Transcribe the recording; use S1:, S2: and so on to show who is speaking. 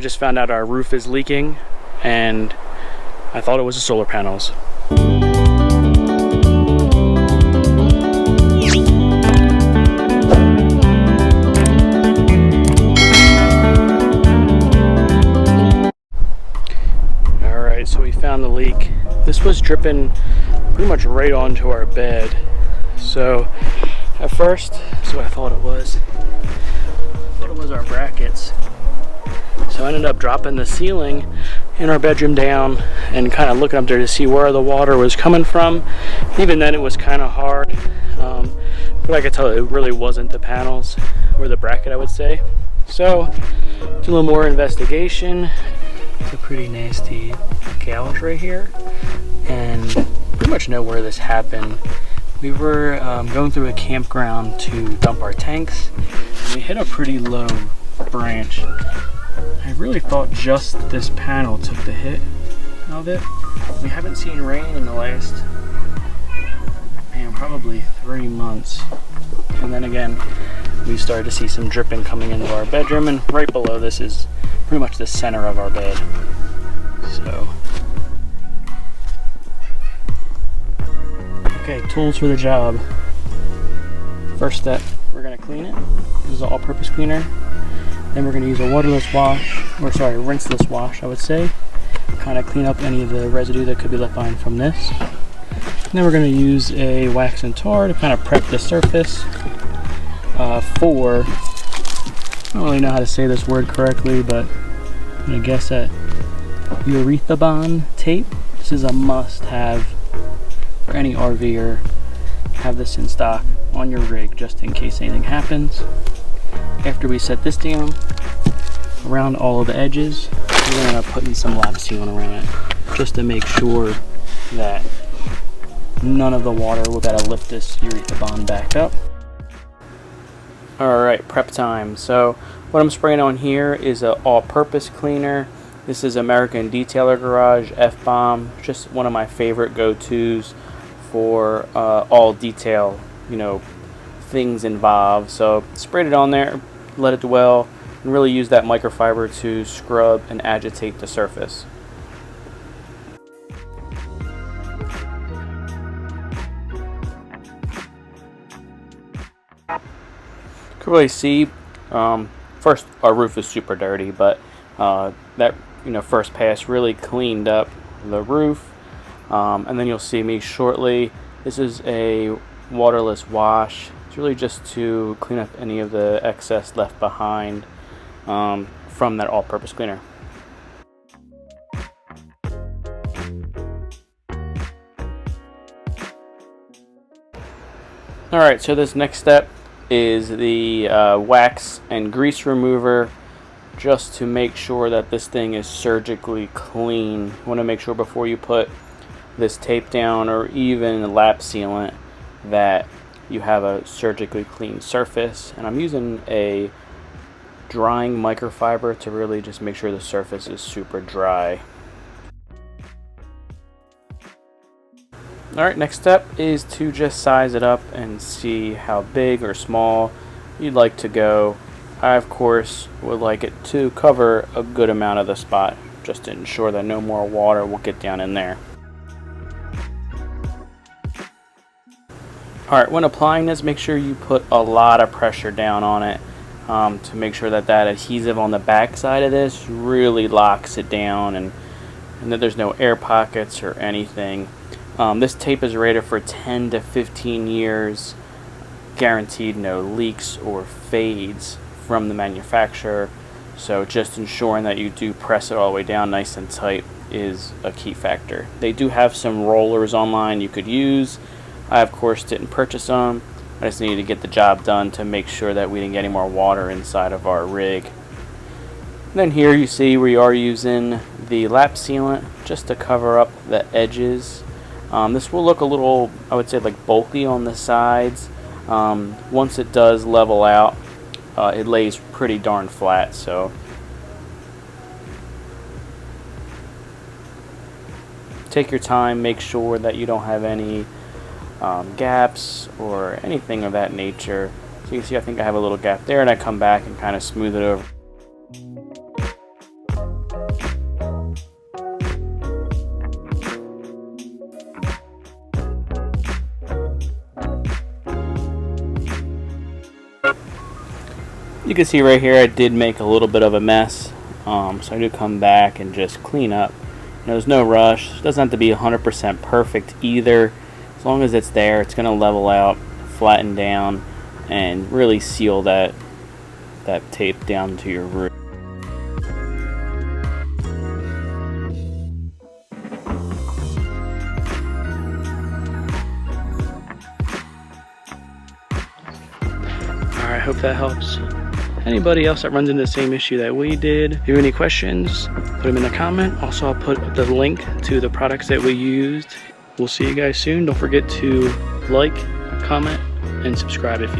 S1: We just found out our roof is leaking, and I thought it was the solar panels. Alright, so we found the leak. This was dripping pretty much right onto our bed. So at first, that's what I thought it was. I thought it was our brackets. So I ended up dropping the ceiling in our bedroom down and kind of looking up there to see where the water was coming from. Even then it was kind of hard, but I could tell it really wasn't the panels or the bracket, I would say. So do a little more investigation. It's a pretty nasty gouge right here, and pretty much know where this happened. We were going through a campground to dump our tanks, and we hit a pretty low branch. I really thought just this panel took the hit of it. We haven't seen rain in the last, man, probably 3 months. And then again, we started to see some dripping coming into our bedroom, and right below this is pretty much the center of our bed. So, okay, tools for the job. First step, we're gonna clean it. This is an all-purpose cleaner. Then we're going to use a waterless wash, or sorry, rinseless wash, I would say. Kind of clean up any of the residue that could be left behind from this. And then we're going to use a wax and tar to kind of prep the surface for, I don't really know how to say this word correctly, but I'm going to guess at urethane tape. This is a must-have for any RVer. Have this in stock on your rig just in case anything happens. After we set this down around all of the edges, we're going to put in some lap sealant around it just to make sure that none of the water will better lift this urethane back up. Alright, prep time. So what I'm spraying on here is an all-purpose cleaner. This is American Detailer Garage F-Bomb, just one of my favorite go-tos for all detail, things involved. So sprayed it on there, let it dwell, and really use that microfiber to scrub and agitate the surface. You can really see, first our roof is super dirty, but that first pass really cleaned up the roof, and then you'll see me shortly. This is a waterless wash. It's really just to clean up any of the excess left behind from that all-purpose cleaner. Alright, so this next step is the wax and grease remover, just to make sure that this thing is surgically clean. You want to make sure before you put this tape down or even lap sealant that you have a surgically clean surface. And I'm using a drying microfiber to really just make sure the surface is super dry. Alright, next step is to just size it up and see how big or small you'd like to go. I of course would like it to cover a good amount of the spot, just to ensure that no more water will get down in there. Alright, when applying this, make sure you put a lot of pressure down on it to make sure that that adhesive on the back side of this really locks it down, and that there's no air pockets or anything. This tape is rated for 10 to 15 years, guaranteed no leaks or fades from the manufacturer. So just ensuring that you do press it all the way down nice and tight is a key factor. They do have some rollers online you could use. I of course didn't purchase them. I just needed to get the job done to make sure that we didn't get any more water inside of our rig. And then here you see we are using the lap sealant just to cover up the edges. This will look a little, I would say, like bulky on the sides. Once it does level out, it lays pretty darn flat. So take your time, make sure that you don't have any gaps or anything of that nature. So you can see I think I have a little gap there, and I come back and kind of smooth it over. You can see right here I did make a little bit of a mess, so I do come back and just clean up. There's no rush. It doesn't have to be 100% perfect either. As long as it's there, it's going to level out, flatten down, and really seal that tape down to your roof. Alright, hope that helps. Anybody else that runs into the same issue that we did, if you have any questions, put them in the comment. Also, I'll put the link to the products that we used. We'll see you guys soon. Don't forget to like, comment, and subscribe if you